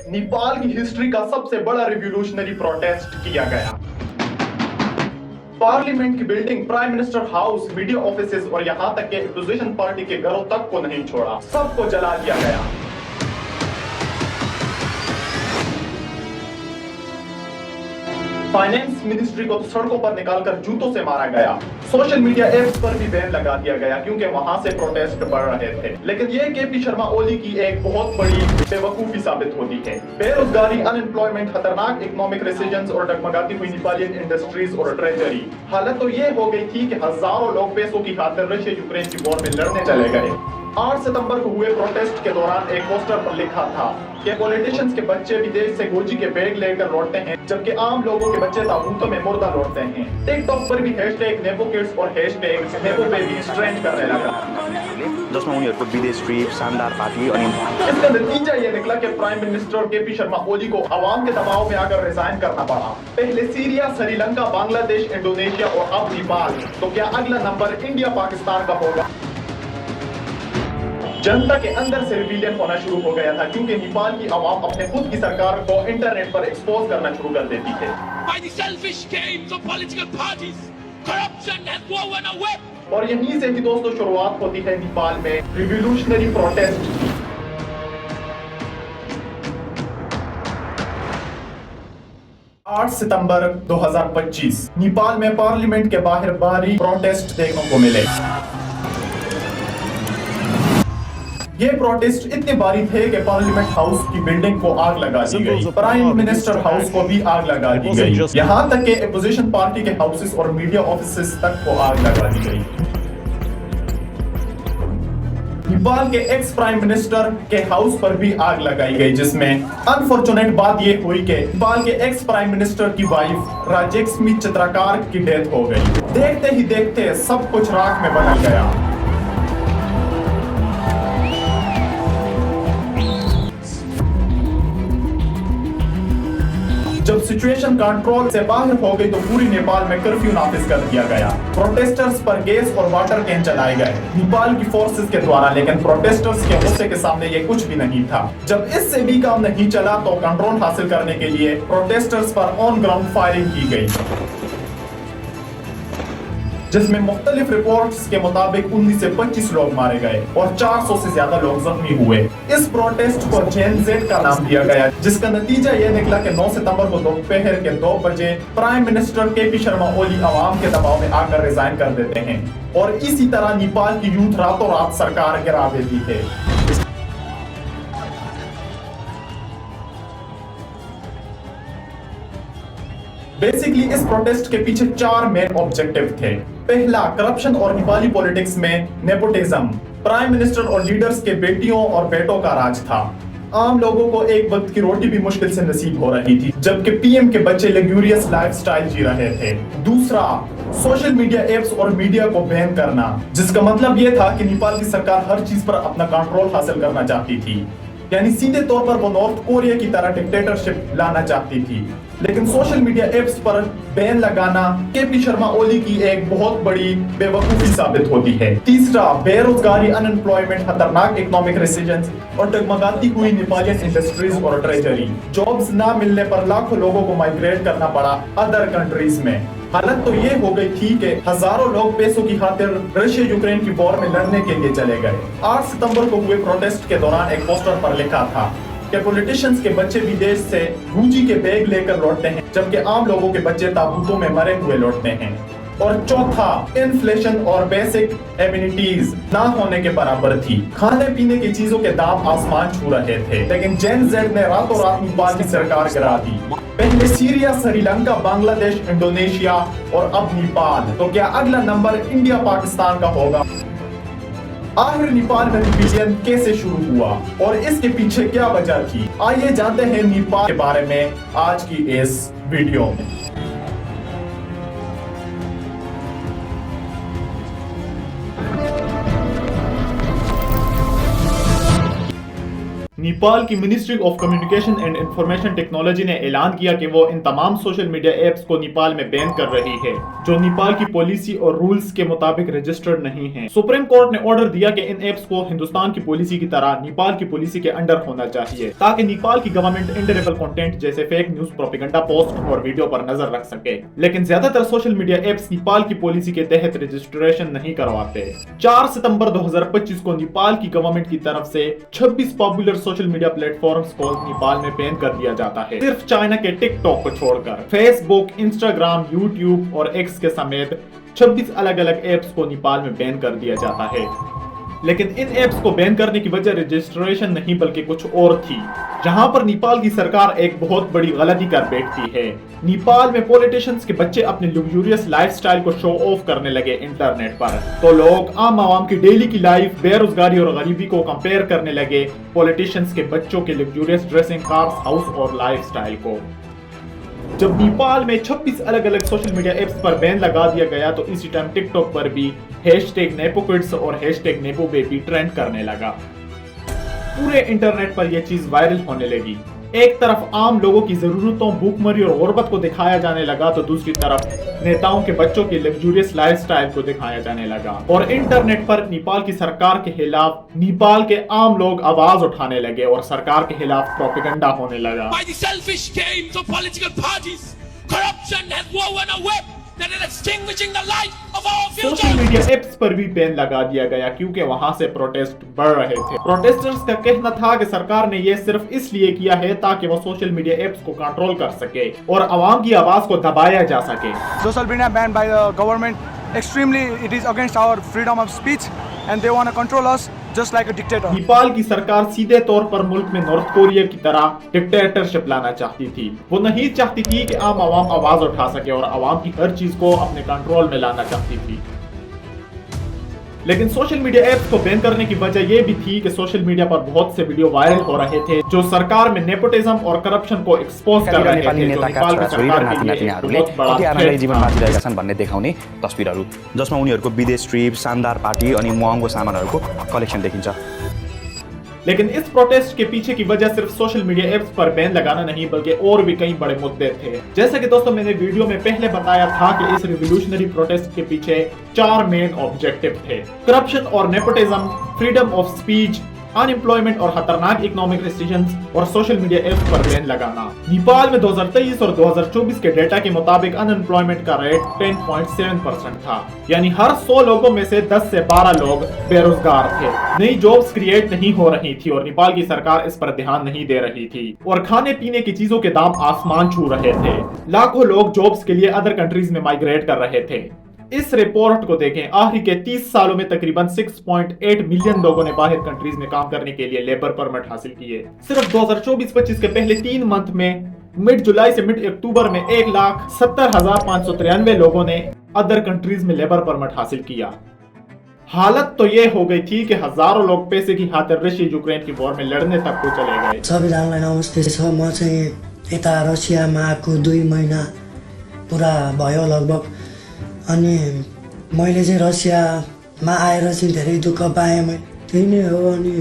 नेपाल की हिस्ट्री का सबसे बड़ा रिवॉल्यूशनरी प्रोटेस्ट किया गया। पार्लियामेंट की building, prime minister house, media offices और यहां तक के अपोजिशन पार्टी के घरों तक को नहीं छोड़ा, सबको जला दिया गया। फाइनेंस मिनिस्ट्री को तो सड़कों पर निकालकर जूतों से मारा गया। सोशल मीडिया एप्स पर भी बैन लगा दिया गया क्योंकि वहां से प्रोटेस्ट बढ़ रहे थे। लेकिन ये केपी शर्मा ओली की एक बहुत बड़ी बेवकूफी साबित होती है। बेरोजगारी, अनएम्प्लॉयमेंट, खतरनाक इकोनॉमिक रेसिजेंस और डगमगाती हुई नेपालियन इंडस्ट्रीज और ट्रेजरी। हालत तो ये हो गई थी कि हजारों लोग पैसों की खातिर रशिया यूक्रेन की वॉर में लड़ने चले गए। 8 सितंबर को हुए प्रोटेस्ट के दौरान एक पोस्टर पर लिखा था कि पॉलिटिशियंस के बच्चे विदेश से गोजी के बैग लेकर लौटते हैं, जबकि आम लोगों के बच्चे ताबूतों में मुर्दा लौटते हैं। टिकटॉक पर भी हैशटैग नेपो किड्स और हैशटैग नेपो बेबीज ट्रेंड करने लगा, जसमा उनीहरूको विदेश ट्रिप, शानदार पार्टी अनि इसका नतीजा ये निकला कि prime minister KP Sharma Oli को आवाम के दबाव में आकर रिजाइन करना पड़ा। पहले सीरिया, श्रीलंका, बांग्लादेश, इंडोनेशिया और अब नेपाल। तो क्या अगला नंबर इंडिया पाकिस्तान का होगा? जनता के अंदर से रिबेलियन होना शुरू हो गया था क्योंकि नेपाल की आवाम अपने खुद की सरकार को इंटरनेट पर एक्सपोज करना शुरू कर देती है। By the selfish games of political parties, corruption has woven a web. और यहीं से ही दोस्तों शुरुआत होती है नेपाल में रिवॉल्यूशनरी प्रोटेस्ट की। 8 सितंबर 2025 नेपाल में पार्लियामेंट के बाहर भारी प्रोटेस्ट देखने को मिले। ये प्रोटेस्ट इतने भारी थे कि पार्लियामेंट हाउस की बिल्डिंग को आग लगा दी गई, प्राइम मिनिस्टर हाउस को भी आग लगा दी गई, यहाँ तक कि अपोजिशन पार्टी के हाउसेस और मीडिया ऑफिसेस तक को आग लगा दी गई। नेपाल के एक्स प्राइम मिनिस्टर के हाउस पर भी आग लगाई गई, जिसमें अनफॉर्चुनेट बात ये हुई कि नेपाल के एक्स प्राइम मिनिस्टर की वाइफ राजेक्ष्मी चित्रकार की डेथ हो गई। देखते ही देखते सब कुछ राख में बदल गया। जब सिचुएशन कंट्रोल से बाहर हो गई तो पूरी नेपाल में कर्फ्यू नाफिज कर दिया गया। प्रोटेस्टर्स पर गैस और वाटर कैन चलाए गए नेपाल की फोर्सेस के द्वारा, लेकिन प्रोटेस्टर्स के गुस्से के सामने ये कुछ भी नहीं था। जब इससे भी काम नहीं चला तो कंट्रोल हासिल करने के लिए प्रोटेस्टर्स पर ऑन ग्राउंड फायरिंग की गई, जिसमें मुख्तलिफ रिपोर्ट्स के मुताबिक 19 से 25 लोग मारे गए और 400 से ज्यादा लोग जख्मी हुए। इस प्रोटेस्ट को जेन जेड का नाम दिया गया, जिसका नतीजा यह निकला कि 9 सितंबर को दोपहर के 2 बजे prime minister KP Sharma Oli आवाम के दबाव में आकर रिजाइन कर देते हैं और इसी तरह नेपाल की यूथ रातों रात सरकार गिरा देती है। बेसिकली इस प्रोटेस्ट के पीछे 4 मेन ऑब्जेक्टिव थे। पहला, करप्शन और नेपाली पॉलिटिक्स में नेपोटिज्म। प्राइम मिनिस्टर और लीडर्स के बेटियों और बेटों का राज था। आम लोगों को एक वक्त की रोटी भी मुश्किल से नसीब हो रही थी, जबकि पीएम के बच्चे लग्जूरियस लाइफस्टाइल जी रहे थे। दूसरा, सोशल मीडिया एप्स और मीडिया को बैन करना, जिसका मतलब यह था कि नेपाल की सरकार हर चीज पर अपना कंट्रोल हासिल करना चाहती थी, यानी सीधे तौर पर वो नॉर्थ कोरिया की तरह डिक्टेटरशिप लाना चाहती थी। लेकिन सोशल मीडिया एप्स पर बैन लगाना केपी शर्मा ओली की एक बहुत बड़ी बेवकूफी साबित होती है। तीसरा, बेरोजगारी, अनएम्प्लॉयमेंट, खतरनाक इकोनॉमिक रेसिजेंस और डगमगाती हुई नेपालियन इंडस्ट्रीज और ट्रेजरी। जॉब्स ना मिलने पर लाखों लोगों को माइग्रेट करना पड़ा अदर कंट्रीज में। हालत तो ये हो गई थी कि हजारों लोग पैसों की खातिर रशिया यूक्रेन की वॉर में लड़ने के लिए चले गए। 8 सितंबर को हुए प्रोटेस्ट के दौरान एक पोस्टर पर लिखा था कि पॉलिटिशियंस के बच्चे विदेश से गुजी के बैग लेकर लौटते हैं, जबकि आम लोगों के बच्चे ताबूतों में मरे हुए लौटते हैं। और चौथा, इन्फ्लेशन और बेसिक एमिनिटीज ना होने के बराबर थी। खाने पीने की चीजों के दाम आसमान छू रहे थे, लेकिन जेन जेड ने रातों रात नेपाल की सरकार गिरा दी। पहले सीरिया, श्रीलंका, बांग्लादेश, इंडोनेशिया और अब नेपाल। तो क्या अगला नंबर इंडिया पाकिस्तान का होगा? आखिर नेपाल में रिबेलियन कैसे शुरू हुआ और इसके पीछे क्या वजह थी? आइए जानते हैं नेपाल के बारे में आज की इस वीडियो में। नेपाल की ministry of communication and information technology ने ऐलान किया कि वो इन तमाम सोशल मीडिया एप्स को नेपाल में बैन कर रही है जो नेपाल की पॉलिसी और रूल्स के मुताबिक रजिस्टर्ड नहीं है। सुप्रीम कोर्ट ने ऑर्डर दिया कि इन एप्स को हिंदुस्तान की पॉलिसी की तरह नेपाल की पॉलिसी के अंडर होना चाहिए ताकि नेपाल की गवर्नमेंट इंडेरेबल कंटेंट जैसे फेक न्यूज, प्रोपेगेंडा पोस्ट और वीडियो पर नजर रख सके। लेकिन ज्यादातर सोशल मीडिया एप्स नेपाल की पॉलिसी के तहत रजिस्ट्रेशन नहीं करवाते। 4 सितंबर 2025 को नेपाल की गवर्नमेंट की तरफ से 26 पॉपुलर सोशल मीडिया प्लेटफॉर्म्स को नेपाल में बैन कर दिया जाता है। सिर्फ चाइना के टिकटॉक को छोड़कर फेसबुक, इंस्टाग्राम, यूट्यूब और एक्स के समेत 26 अलग अलग एप्स को नेपाल में बैन कर दिया जाता है। लेकिन इन एप्स को बैन करने की वजह रजिस्ट्रेशन नहीं बल्कि कुछ और थी, जहां पर नेपाल की सरकार एक बहुत बड़ी गलती कर बैठती है। नेपाल में पॉलिटिशियंस के बच्चे अपने लग्जूरियस लाइफस्टाइल को शो ऑफ करने लगे इंटरनेट पर, तो लोग आम आवाम की डेली की लाइफ, बेरोजगारी और गरीबी को कंपेयर करने लगे पॉलिटिशियंस के बच्चों के लग्जूरियस ड्रेसिंग, कार्स, हाउस और लाइफस्टाइल को। जब नेपाल में 26 अलग अलग सोशल मीडिया एप्स पर बैन लगा दिया गया तो इसी टाइम टिकटॉक पर भी #नेपोकिड्स और #नेपोबेबी ट्रेंड करने लगा। पूरे इंटरनेट पर यह चीज वायरल होने लगी। एक तरफ आम लोगों की जरूरतों, भूखमरी और गुर्बत को दिखाया जाने लगा तो दूसरी तरफ नेताओं के बच्चों की लग्जूरियस लाइफस्टाइल को दिखाया जाने लगा। और इंटरनेट पर नेपाल की सरकार के खिलाफ नेपाल के आम लोग आवाज उठाने लगे और सरकार के खिलाफ प्रोपेगेंडा होने लगा। By the selfish games of political parties, corruption has woven a web that is extinguishing the light of our social future. Media apps पर भी बैन लगा दिया गया क्योंकि वहां से प्रोटेस्ट बढ़ रहे थे। प्रोटेस्टर्स का कहना था कि सरकार ने यह सिर्फ इसलिए किया है ताकि वो सोशल मीडिया एप्स को कंट्रोल कर सके और आवाम की आवाज को दबाया जा सके। Social media banned by the government, extremely it is against our freedom of speech and they want to control us just like a dictator. Nepal की सरकार सीधे तौर पर मुल्क में नॉर्थ कोरिया की तरह डिक्टेटरशिप लाना चाहती थी। वो नहीं चाहती थी कि आम आवाम आवाज उठा सके और आवाम की हर चीज को अपने कंट्रोल में लाना चाहती थी। लेकिन सोशल मीडिया एप्स को बैन करने की वजह यह भी थी कि सोशल मीडिया पर बहुत से वीडियो वायरल हो रहे थे जो सरकार में नेपोटिज्म और करप्शन को एक्सपोज कर रहे थे, जो नेपाल की सरकार के लिए बहुत बड़ा आरामदायी जीवन बाँचिरहेका छन् भन्ने देखाउने तस्बिरहरू जसमा उनीहरूको विदेश ट्रिप, शानदार पार्टी अनि महँगो सामानहरूको कलेक्सन देखिन्छ। लेकिन इस प्रोटेस्ट के पीछे की वजह सिर्फ सोशल मीडिया एप्स पर बैन लगाना नहीं बल्कि और भी कई बड़े मुद्दे थे। जैसा कि दोस्तों मैंने वीडियो में पहले बताया था कि इस रिवोल्यूशनरी प्रोटेस्ट के पीछे 4 मेन ऑब्जेक्टिव थे: करप्शन और nepotism, freedom of speech, unemployment और खतरनाक इकोनॉमिक डिसीजंस और सोशल मीडिया एप्स पर बैन लगाना। नेपाल में 2023 और 2024 के डेटा के मुताबिक अनएम्प्लॉयमेंट का रेट 10.7% था, यानी हर 100 लोगों में से 10 से 12 लोग बेरोजगार थे। नई जॉब्स क्रिएट नहीं हो रही थी और नेपाल की सरकार इस पर ध्यान नहीं दे रही थी और खाने पीने की चीजों के दाम आसमान छू रहे थे। लाखों लोग जॉब्स के लिए अदर कंट्रीज में माइग्रेट कर रहे थे। इस रिपोर्ट को देखें, आखिरी के 30 सालों में तकरीबन 6.8 मिलियन लोगों ने बाहर कंट्रीज में काम करने के लिए लेबर परमिट हासिल किए। सिर्फ 2024-25 के पहले 3 मंथ में मिड जुलाई से मिड अक्टूबर में 1,70,593 लोगों ने अदर कंट्रीज में लेबर परमिट हासिल किया। हालत तो ये हो गई थी कि हजारों लोग पैसे की खातिर रशिया यूक्रेन की वॉर में लड़ने तक को चले गए। सबैजनालाई नमस्ते छ। म चाहिँ यता रसियामा आएको 2 महिना पुरा भयो लगभग। अनि मैले चाहिँ रसियामा आएर चाहिँ धेरै दुःख पाएँ। त्यही नै हो। अनि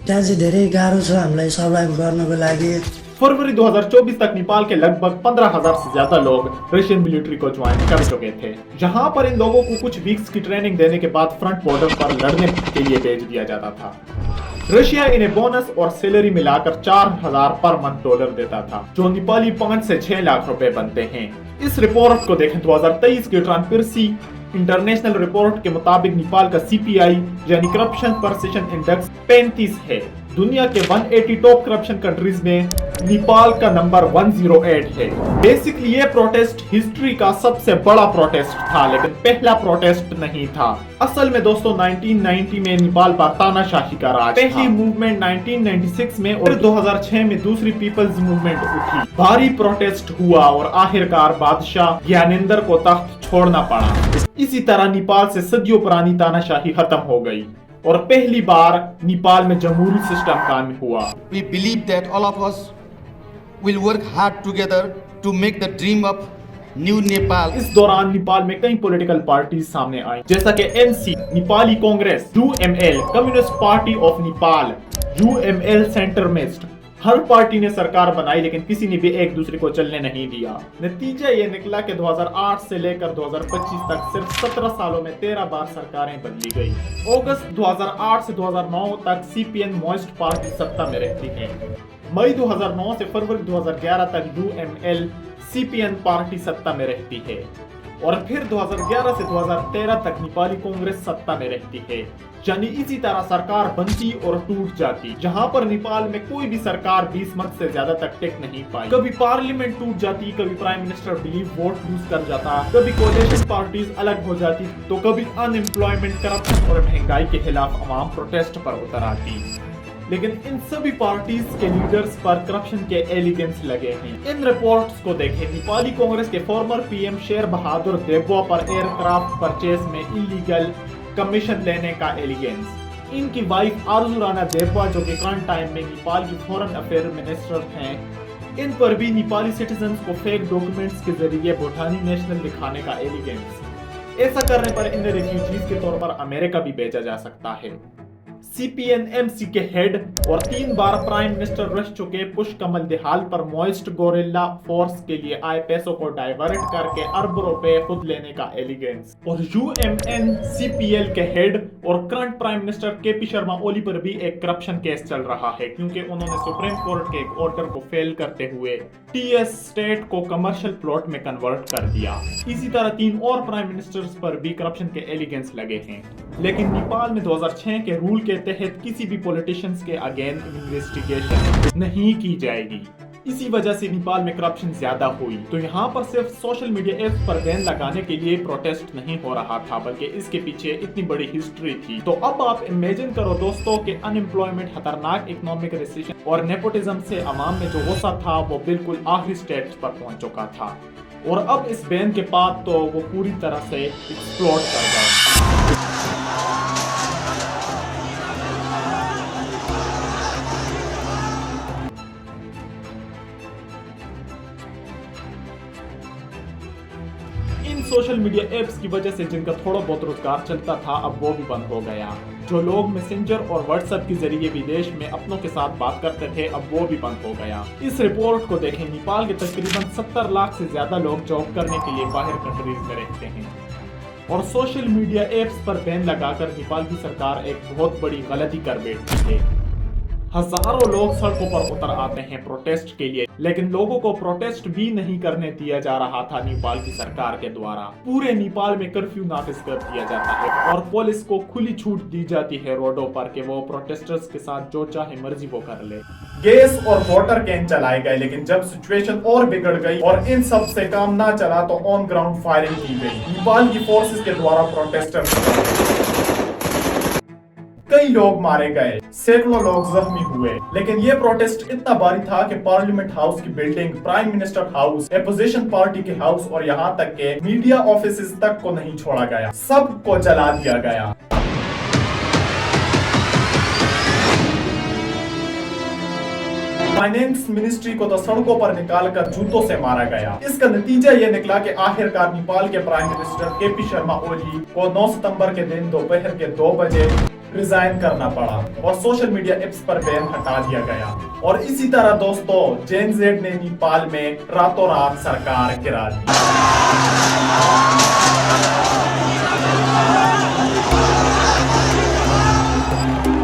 त्यहाँ चाहिँ धेरै गाह्रो छ हामीलाई सर्भाइभ गर्नको लागि। फरवरी 2024 तक नेपाल के लगभग 15,000 से ज्यादा लोग रशियन मिलिट्री को ज्वाइन कर चुके थे, जहां पर इन लोगों को कुछ वीक्स की ट्रेनिंग देने के बाद फ्रंट बॉर्डर पर लड़ने के लिए भेज दिया जाता था। रशिया इन्हें बोनस और सैलरी मिलाकर 4,000 पर मंथ डॉलर देता था, जो नेपाली 5 से 6 लाख रुपए बनते हैं। इस रिपोर्ट को देखें, 2023 की ट्रांसपेरेंसी इंटरनेशनल रिपोर्ट के मुताबिक नेपाल का CPI यानी करप्शन परसेप्शन इंडेक्स 35 है। दुनिया के 180 टॉप करप्शन कंट्रीज में नेपाल का नंबर 108 है। बेसिकली ये प्रोटेस्ट हिस्ट्री का सबसे बड़ा प्रोटेस्ट था, लेकिन पहला प्रोटेस्ट नहीं था। असल में दोस्तों 1990 में नेपाल पर तानाशाही का राज था। पहली मूवमेंट 1996 में और 2006 में दूसरी पीपल्स मूवमेंट उठी। भारी प्रोटेस्ट हुआ और आखिरकार बादशाह ज्ञानेंद्र को तख्त छोड़ना पड़ा। इसी तरह नेपाल से सदियों पुरानी तानाशाही खत्म हो गई और पहली बार नेपाल में जमहूरी सिस्टम कायम हुआ। We believe that all of us will work hard together to make the dream of new Nepal. इस दौरान नेपाल में कई पॉलिटिकल पार्टी सामने आई, जैसा कि MC, Nepali Congress, UML, Communist Party of Nepal, UML सेंटरमिस्ट। हर पार्टी ने सरकार बनाई लेकिन किसी ने भी एक दूसरे को चलने नहीं दिया। नतीजा ये निकला कि 2008 से लेकर 2025 तक सिर्फ 17 सालों में 13 बार सरकारें बदली गई। अगस्त 2008 से 2009 तक CPN मॉइस्ट पार्टी सत्ता में रहती है। मई 2009 से फरवरी 2011 तक UML CPN पार्टी सत्ता में रहती है और फिर 2011 से 2013 तक नेपाली कांग्रेस सत्ता में रहती है। यानी इसी तरह सरकार बनती और टूट जाती, जहां पर नेपाल में कोई भी सरकार 20 मंथ से ज्यादा तक टिक नहीं पाई। कभी पार्लियामेंट टूट जाती, कभी prime minister believe vote lose कर जाता, कभी कोalition पार्टीज अलग हो जाती, तो कभी अनएम्प्लॉयमेंट, करप्शन और महंगाई के खिलाफ अवाम प्रोटेस्ट पर उतर आती। लेकिन इन सभी पार्टीज के लीडर्स पर करप्शन के एलिगेंस लगे हैं। इन रिपोर्ट्स को देखें। नेपाली कांग्रेस के फॉर्मर PM शेर बहादुर देववा पर एयरक्राफ्ट परचेज में इलीगल कमीशन लेने का एलिगेंस। इनकी वाइफ आरजू राणा देववा, जो कि करंट टाइम में नेपाल की फॉरेन अफेयर मिनिस्टर हैं, इन पर भी नेपाली सिटीजन्स को फेक डॉक्यूमेंट्स के जरिए भूटानी नेशनल दिखाने का एलिगेंस। ऐसा करने पर इन्हें रिफ्यूजीज के तौर पर अमेरिका भी भेजा जा सकता है। CPN-MC के हेड और 3 बार प्राइम मिनिस्टर रह चुके पुष्पकमल दहाल पर मॉइस्ट गोरिल्ला फोर्स के लिए आए पैसों को डाइवर्ट करके अरबों रुपए खुद लेने का एलिगेंस। और UMN-CPL के हेड और current prime minister KP Sharma Oli पर भी एक करप्शन केस चल रहा है, क्योंकि उन्होंने सुप्रीम कोर्ट के एक ऑर्डर को फेल करते हुए TS स्टेट को कमर्शियल प्लॉट में कन्वर्ट कर दिया। इसी तरह 3 और प्राइम मिनिस्टर्स पर भी करप्शन के एलिगेंस लगे हैं। लेकिन नेपाल में 2006 के रूल के तहत किसी भी पॉलिटिशियंस के अगेंस्ट इन्वेस्टिगेशन नहीं की जाएगी। इसी वजह से नेपाल में करप्शन ज्यादा हुई। तो यहाँ पर सिर्फ सोशल मीडिया एप्स पर बैन लगाने के लिए प्रोटेस्ट नहीं हो रहा था, बल्कि इसके पीछे इतनी बड़ी हिस्ट्री थी। तो अब आप इमेजिन करो दोस्तों कि अनएम्प्लॉयमेंट, खतरनाक इकोनॉमिक रिसेशन और नेपोटिज्म से अवाम में जो गुस्सा था वो बिल्कुल आखिरी स्टेज पर पहुंच चुका था। और अब इस बैन के बाद तो वो पूरी तरह से एक्सप्लोड कर गया। इन सोशल मीडिया एप्स की वजह से जिनका थोड़ा बहुत रोजगार चलता था, अब वो भी बंद हो गया। जो लोग मैसेंजर और व्हाट्सएप के जरिए विदेश में अपनों के साथ बात करते थे, अब वो भी बंद हो गया। इस रिपोर्ट को देखें। नेपाल के तकरीबन 70 लाख से ज्यादा लोग जॉब करने के लिए बाहर कंट्रीज में रहते हैं और सोशल मीडिया एप्स पर बैन लगाकर नेपाल की सरकार एक बहुत बड़ी गलती कर बैठी है। हजारों लोग सड़कों पर उतर आते हैं प्रोटेस्ट के लिए, लेकिन लोगों को प्रोटेस्ट भी नहीं करने दिया जा रहा था नेपाल की सरकार के द्वारा। पूरे नेपाल में कर्फ्यू नाफिज कर दिया जाता है और पुलिस को खुली छूट दी जाती है रोडों पर कि वो प्रोटेस्टर्स के साथ जो चाहे मर्जी वो कर ले। गैस और वाटर कैन चलाए गए, लेकिन जब सिचुएशन और बिगड़ गई और इन सब से काम ना चला तो ऑन ग्राउंड फायरिंग की गई नेपाल की फोर्सेस के द्वारा प्रोटेस्टर्स। कई लोग मारे गए, सैकड़ों लोग जख्मी हुए। लेकिन ये प्रोटेस्ट इतना भारी था कि पार्लियामेंट हाउस की building, prime minister house, opposition party के हाउस और यहाँ तक के मीडिया ऑफिसेज तक को नहीं छोड़ा गया, सबको जला दिया गया। फाइनेंस मिनिस्ट्री को तो सड़कों पर निकालकर जूतों से मारा गया। इसका नतीजा ये निकला कि आखिरकार नेपाल के प्राइम मिनिस्टर KP शर्मा ओली को 9 सितंबर के दिन दोपहर के 2 बजे रिजाइन करना पड़ा और सोशल मीडिया एप्स पर बैन हटा दिया गया। और इसी तरह दोस्तों JNZ ने नेपाल में रातों रात सरकार गिरा दी।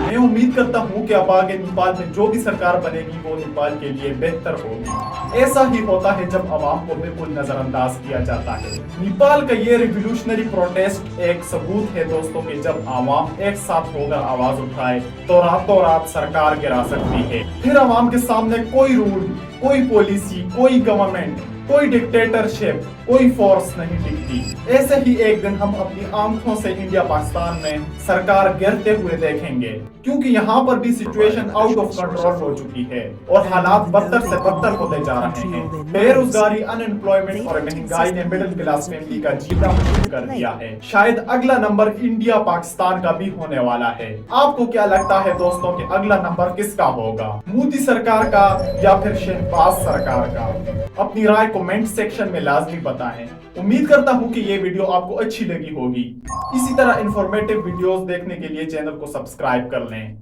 मैं उम्मीद करता हूँ कि अब आगे नेपाल में जो भी सरकार बनेगी वो नेपाल के लिए बेहतर होगी। ऐसा ही होता है जब आवाम को बिल्कुल नजरअंदाज किया जाता है। नेपाल का ये रिवोल्यूशनरी प्रोटेस्ट एक सबूत है दोस्तों कि जब आवाम एक साथ होकर आवाज उठाए तो रातों रात सरकार गिरा सकती है। फिर आवाम के सामने कोई रूल, कोई पॉलिसी, कोई गवर्नमेंट, कोई डिक्टेटरशिप, कोई फोर्स नहीं टिकती। ऐसे ही एक दिन हम अपनी आंखों से इंडिया पाकिस्तान में सरकार गिरते हुए देखेंगे, क्योंकि यहाँ पर भी सिचुएशन आउट ऑफ कंट्रोल हो चुकी है और हालात बदतर से बदतर होते जा रहे हैं। बेरोजगारी, अनएम्प्लॉयमेंट और महंगाई ने मिडिल क्लास फैमिली का जीना मुश्किल कर दिया है। शायद अगला नंबर इंडिया पाकिस्तान का भी होने वाला है। आपको क्या लगता है दोस्तों कि अगला नंबर किसका होगा, मोदी सरकार का या फिर शहबाज सरकार का? अपनी राय कमेंट सेक्शन में लाजमी बताएं। उम्मीद करता हूं कि ये वीडियो आपको अच्छी लगी होगी। इसी तरह इंफॉर्मेटिव वीडियोस देखने के लिए चैनल को सब्सक्राइब कर लें।